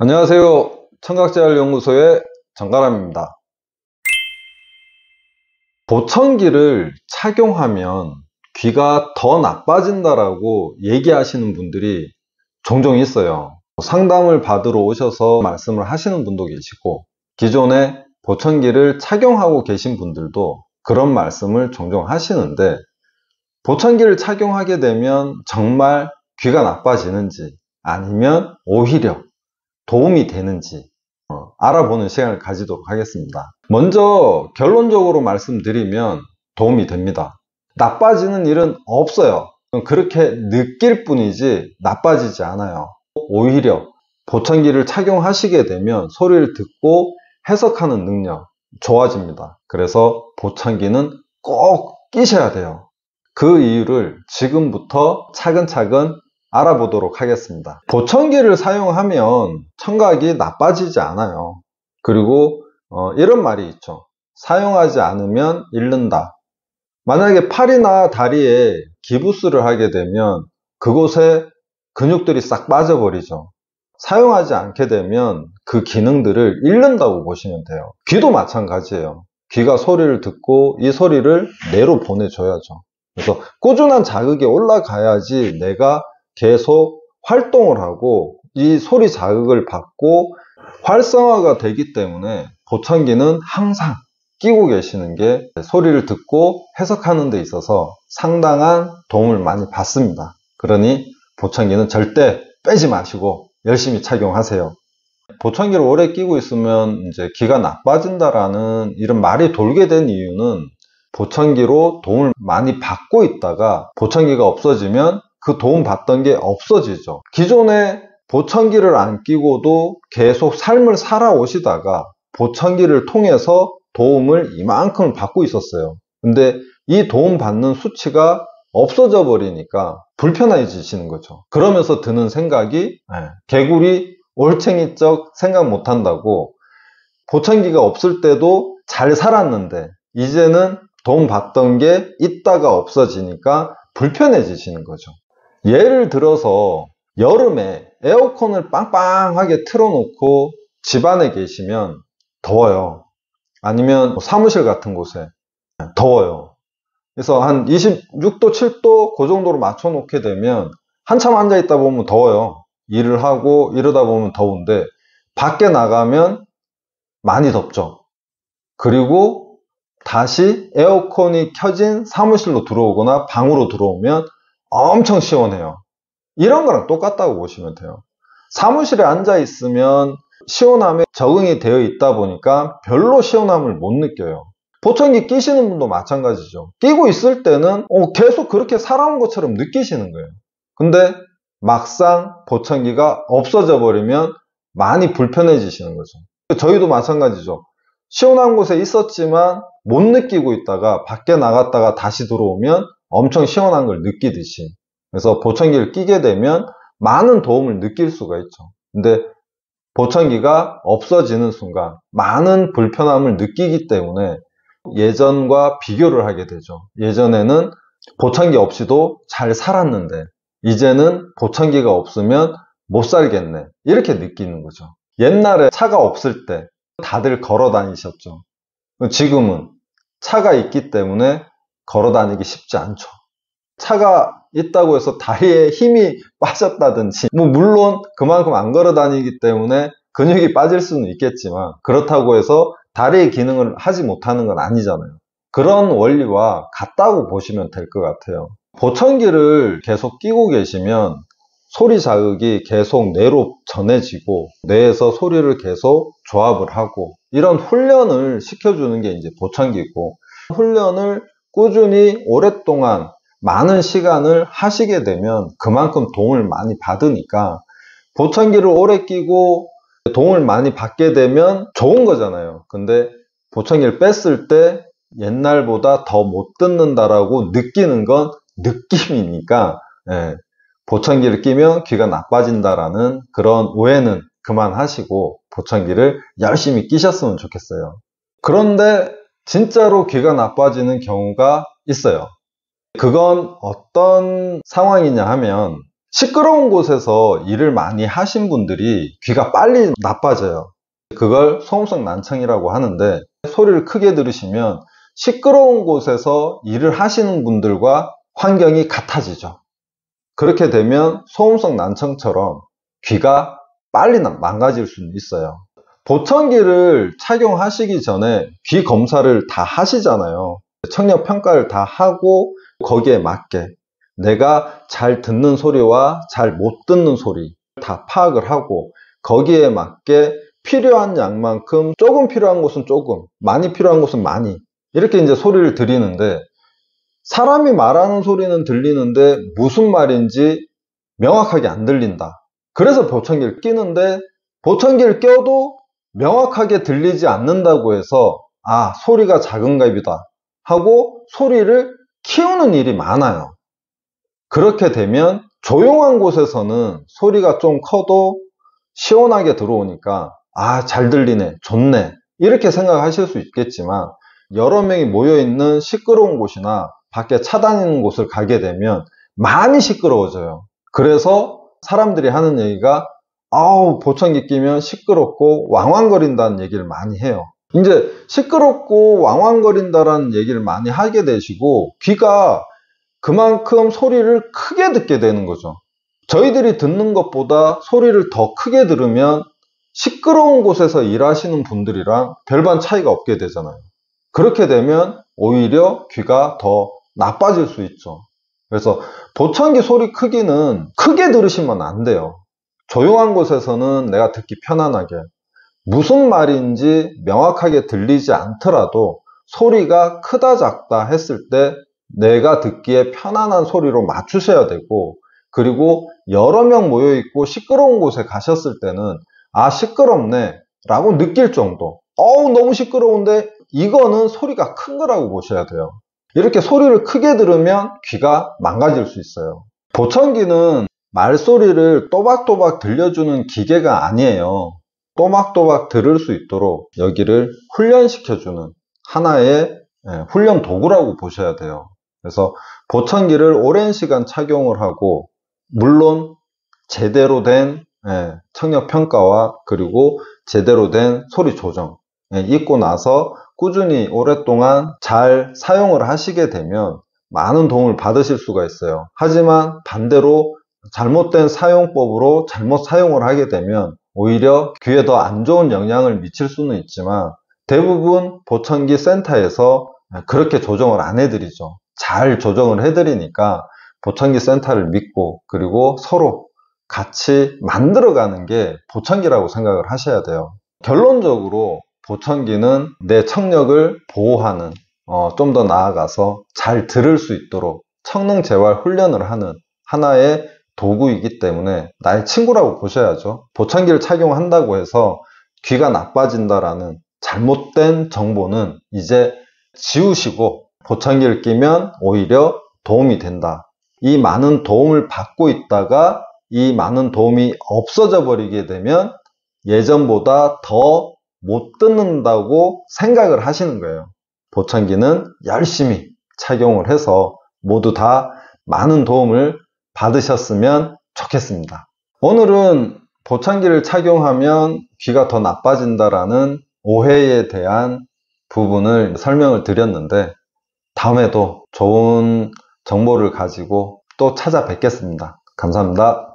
안녕하세요. 청각재활연구소의 정가람입니다. 보청기를 착용하면 귀가 더 나빠진다라고 얘기하시는 분들이 종종 있어요. 상담을 받으러 오셔서 말씀을 하시는 분도 계시고, 기존에 보청기를 착용하고 계신 분들도 그런 말씀을 종종 하시는데, 보청기를 착용하게 되면 정말 귀가 나빠지는지 아니면 오히려 도움이 되는지 알아보는 시간을 가지도록 하겠습니다. 먼저 결론적으로 말씀드리면 도움이 됩니다. 나빠지는 일은 없어요. 그렇게 느낄 뿐이지 나빠지지 않아요. 오히려 보청기를 착용하시게 되면 소리를 듣고 해석하는 능력 좋아집니다. 그래서 보청기는 꼭 끼셔야 돼요. 그 이유를 지금부터 차근차근 알아보도록 하겠습니다. 보청기를 사용하면 청각이 나빠지지 않아요. 그리고 이런 말이 있죠. 사용하지 않으면 잃는다. 만약에 팔이나 다리에 기부스를 하게 되면 그곳에 근육들이 싹 빠져버리죠. 사용하지 않게 되면 그 기능들을 잃는다고 보시면 돼요. 귀도 마찬가지예요. 귀가 소리를 듣고 이 소리를 뇌로 보내줘야죠. 그래서 꾸준한 자극이 올라가야지 내가 계속 활동을 하고 이 소리 자극을 받고 활성화가 되기 때문에 보청기는 항상 끼고 계시는 게 소리를 듣고 해석하는 데 있어서 상당한 도움을 많이 받습니다. 그러니 보청기는 절대 빼지 마시고 열심히 착용하세요. 보청기를 오래 끼고 있으면 이제 귀가 나빠진다라는 이런 말이 돌게 된 이유는 보청기로 도움을 많이 받고 있다가 보청기가 없어지면 그 도움 받던 게 없어지죠. 기존에 보청기를 안 끼고도 계속 삶을 살아오시다가 보청기를 통해서 도움을 이만큼 받고 있었어요. 근데 이 도움 받는 수치가 없어져 버리니까 불편해지시는 거죠. 그러면서 드는 생각이 개구리 올챙이적 생각 못 한다고, 보청기가 없을 때도 잘 살았는데 이제는 도움 받던 게 있다가 없어지니까 불편해지시는 거죠. 예를 들어서 여름에 에어컨을 빵빵하게 틀어놓고 집안에 계시면 더워요. 아니면 사무실 같은 곳에 더워요. 그래서 한 26도, 7도 그 정도로 맞춰 놓게 되면 한참 앉아 있다 보면 더워요. 일을 하고 이러다 보면 더운데 밖에 나가면 많이 덥죠. 그리고 다시 에어컨이 켜진 사무실로 들어오거나 방으로 들어오면 엄청 시원해요. 이런 거랑 똑같다고 보시면 돼요. 사무실에 앉아 있으면 시원함에 적응이 되어 있다 보니까 별로 시원함을 못 느껴요. 보청기 끼시는 분도 마찬가지죠. 끼고 있을 때는 계속 그렇게 살아온 것처럼 느끼시는 거예요. 근데 막상 보청기가 없어져 버리면 많이 불편해지시는 거죠. 저희도 마찬가지죠. 시원한 곳에 있었지만 못 느끼고 있다가 밖에 나갔다가 다시 들어오면 엄청 시원한 걸 느끼듯이, 그래서 보청기를 끼게 되면 많은 도움을 느낄 수가 있죠. 근데 보청기가 없어지는 순간 많은 불편함을 느끼기 때문에 예전과 비교를 하게 되죠. 예전에는 보청기 없이도 잘 살았는데 이제는 보청기가 없으면 못 살겠네, 이렇게 느끼는 거죠. 옛날에 차가 없을 때 다들 걸어 다니셨죠. 지금은 차가 있기 때문에 걸어 다니기 쉽지 않죠. 차가 있다고 해서 다리에 힘이 빠졌다든지, 물론 그만큼 안 걸어 다니기 때문에 근육이 빠질 수는 있겠지만 그렇다고 해서 다리의 기능을 하지 못하는 건 아니잖아요. 그런 원리와 같다고 보시면 될 것 같아요. 보청기를 계속 끼고 계시면 소리 자극이 계속 뇌로 전해지고 뇌에서 소리를 계속 조합을 하고 이런 훈련을 시켜주는 게 이제 보청기고, 훈련을 꾸준히 오랫동안 많은 시간을 하시게 되면 그만큼 도움을 많이 받으니까 보청기를 오래 끼고 도움을 많이 받게 되면 좋은 거잖아요. 근데 보청기를 뺐을 때 옛날보다 더 못 듣는다라고 느끼는 건 느낌이니까 보청기를 끼면 귀가 나빠진다라는 그런 오해는 그만하시고 보청기를 열심히 끼셨으면 좋겠어요. 그런데 진짜로 귀가 나빠지는 경우가 있어요. 그건 어떤 상황이냐 하면 시끄러운 곳에서 일을 많이 하신 분들이 귀가 빨리 나빠져요. 그걸 소음성 난청이라고 하는데, 소리를 크게 들으시면 시끄러운 곳에서 일을 하시는 분들과 환경이 같아지죠. 그렇게 되면 소음성 난청처럼 귀가 빨리 망가질 수는 있어요. 보청기를 착용하시기 전에 귀 검사를 다 하시잖아요. 청력 평가를 다 하고 거기에 맞게 내가 잘 듣는 소리와 잘 못 듣는 소리 다 파악을 하고 거기에 맞게 필요한 양만큼, 조금 필요한 곳은 조금, 많이 필요한 곳은 많이, 이렇게 이제 소리를 드리는데, 사람이 말하는 소리는 들리는데 무슨 말인지 명확하게 안 들린다. 그래서 보청기를 끼는데, 보청기를 껴도 명확하게 들리지 않는다고 해서 아, 소리가 작은가 보다 하고 소리를 키우는 일이 많아요. 그렇게 되면 조용한 곳에서는 소리가 좀 커도 시원하게 들어오니까 아, 잘 들리네, 좋네, 이렇게 생각하실 수 있겠지만, 여러 명이 모여있는 시끄러운 곳이나 밖에 차 다니는 곳을 가게 되면 많이 시끄러워져요. 그래서 사람들이 하는 얘기가 아우, 보청기 끼면 시끄럽고 왕왕거린다는 얘기를 많이 해요. 이제 시끄럽고 왕왕거린다는 얘기를 많이 하게 되시고 귀가 그만큼 소리를 크게 듣게 되는 거죠. 저희들이 듣는 것보다 소리를 더 크게 들으면 시끄러운 곳에서 일하시는 분들이랑 별반 차이가 없게 되잖아요. 그렇게 되면 오히려 귀가 더 나빠질 수 있죠. 그래서 보청기 소리 크기는 크게 들으시면 안 돼요. 조용한 곳에서는 내가 듣기 편안하게, 무슨 말인지 명확하게 들리지 않더라도 소리가 크다 작다 했을 때 내가 듣기에 편안한 소리로 맞추셔야 되고, 그리고 여러 명 모여있고 시끄러운 곳에 가셨을 때는 아, 시끄럽네 라고 느낄 정도, 너무 시끄러운데 이거는 소리가 큰 거라고 보셔야 돼요. 이렇게 소리를 크게 들으면 귀가 망가질 수 있어요. 보청기는 말소리를 또박또박 들려주는 기계가 아니에요. 또박또박 들을 수 있도록 여기를 훈련시켜주는 하나의 훈련 도구라고 보셔야 돼요. 그래서 보청기를 오랜 시간 착용을 하고, 물론 제대로 된 청력 평가와 그리고 제대로 된 소리 조정 있고 나서 꾸준히 오랫동안 잘 사용을 하시게 되면 많은 도움을 받으실 수가 있어요. 하지만 반대로 잘못된 사용법으로 잘못 사용을 하게 되면 오히려 귀에 더 안 좋은 영향을 미칠 수는 있지만, 대부분 보청기 센터에서 그렇게 조정을 안 해드리죠. 잘 조정을 해드리니까 보청기 센터를 믿고 그리고 서로 같이 만들어가는 게 보청기라고 생각을 하셔야 돼요. 결론적으로 보청기는 내 청력을 보호하는, 좀 더 나아가서 잘 들을 수 있도록 청능 재활 훈련을 하는 하나의 도구이기 때문에 나의 친구라고 보셔야죠. 보청기를 착용한다고 해서 귀가 나빠진다라는 잘못된 정보는 이제 지우시고, 보청기를 끼면 오히려 도움이 된다. 이 많은 도움을 받고 있다가 이 많은 도움이 없어져 버리게 되면 예전보다 더 못 듣는다고 생각을 하시는 거예요. 보청기는 열심히 착용을 해서 모두 다 많은 도움을 받으셨으면 좋겠습니다. 오늘은 보청기를 착용하면 귀가 더 나빠진다라는 오해에 대한 부분을 설명을 드렸는데, 다음에도 좋은 정보를 가지고 또 찾아뵙겠습니다. 감사합니다.